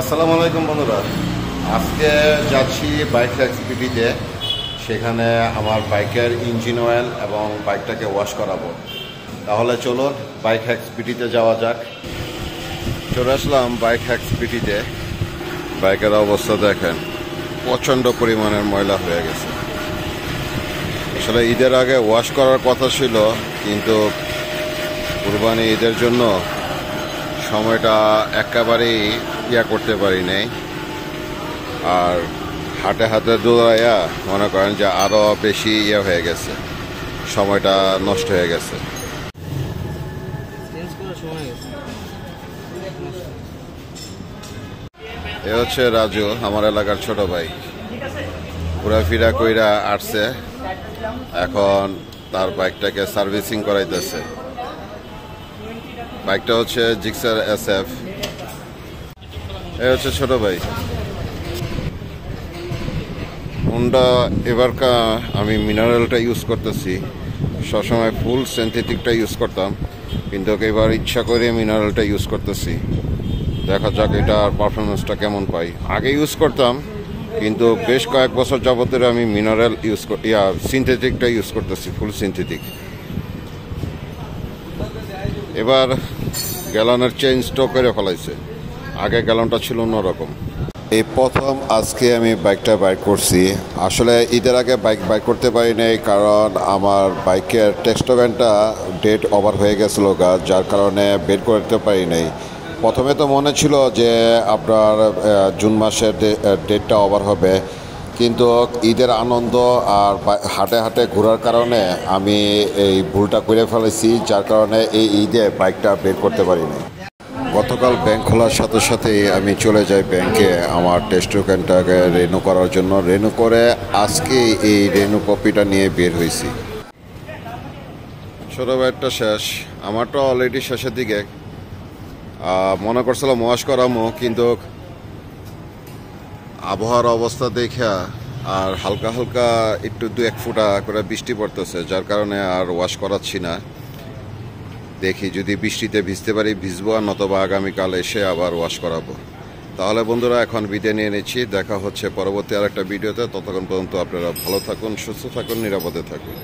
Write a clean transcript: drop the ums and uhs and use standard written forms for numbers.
আসসালামু আলাইকুম বন্ধুরা, আজকে যাচ্ছি বাইক এক্সপিডিতে। সেখানে আমার বাইকের ইঞ্জিন অয়েল এবং বাইকটাকে ওয়াশ করাবো। তাহলে চলুন বাইক এক্সপিডিতে যাওয়া যাক। চলে আসলাম বাইক এক্সপিডিতে। বাইকের অবস্থা দেখেন, প্রচণ্ড পরিমাণের ময়লা হয়ে গেছে। আসলে ঈদের আগে ওয়াশ করার কথা ছিল, কিন্তু কুরবানি ঈদের জন্য সময়টা একেবারেই করতে পারি নাই। আর হাতে হাতে দৌড়াইয়া মনে করেন যে আরো বেশি হয়ে গেছে, সময়টা নষ্ট হয়ে গেছে। এ হচ্ছে রাজু, আমার এলাকার ছোট ভাই। ঘোরাফেরা কইরা আসছে, এখন তার বাইকটাকে সার্ভিসিং করাইতেছে। বাইকটা হচ্ছে জিক্সার SF। এ হচ্ছে ছোট ভাই। হোন্ডা এবারকা আমি মিনারেলটা ইউজ করতেছি। সবসময় ফুল সিনথেটিকটা ইউজ করতাম, কিন্তু এবার ইচ্ছা করে মিনারেলটা ইউজ করতেছি। দেখা যাক এটার পারফরমেন্সটা কেমন পাই। আগে ইউজ করতাম, কিন্তু বেশ কয়েক বছর যাবতের আমি মিনারেল সিনথেটিকটা ইউজ করতেছি, ফুল সিনথেটিক। এবার গ্যালনের চেঞ্জটাও করে ফেলাইছে, আগে গ্যালনটা ছিল অন্যরকম। এই প্রথম আজকে আমি বাইকটা বাইক করছি। আসলে ঈদের আগে বাইক করতে পারি নাই, কারণ আমার বাইকের টেক্সটোভ্যানটা ডেট ওভার হয়ে গেছিল যার কারণে বের করতে পারি নাই। প্রথমে তো মনে ছিল যে আপনার জুন মাসের ডেটটা ওভার হবে, কিন্তু ঈদের আনন্দ আর হাটে হাটে ঘোরার কারণে আমি এই ভুলটা করে ফেলেছি, যার কারণে এই ঈদে বাইকটা বের করতে পারি নাই। গতকাল ব্যাংক খোলার সাথে সাথেই আমি চলে যাই ব্যাংকে আমার টেস্টোকেনটাকে রেনু করার জন্য। রেনু করে আজকে এই রেনু কপিটা নিয়ে বের হয়েছি। ছোটো ব্যাগটা শেষ, আমারটা অলরেডি শেষের দিকে। মনে করছিলাম ওয়াশ করামো, কিন্তু আবহাওয়ার অবস্থা দেখা আর হালকা হালকা একটু 2-1 ফোঁটা করে বৃষ্টি পড়তেছে, যার কারণে আর ওয়াশ করাচ্ছি না। দেখি যদি বৃষ্টিতে ভিজতে পারি ভিজবো, আর নতবা আগামীকাল এসে আবার ওয়াশ করাবো। তাহলে বন্ধুরা এখন বিদায় নিয়ে নিচ্ছি, দেখা হচ্ছে পরবর্তী আরেকটা ভিডিওতে। ততক্ষণ পর্যন্ত আপনারা ভালো থাকুন, সুস্থ থাকুন, নিরাপদে থাকুন।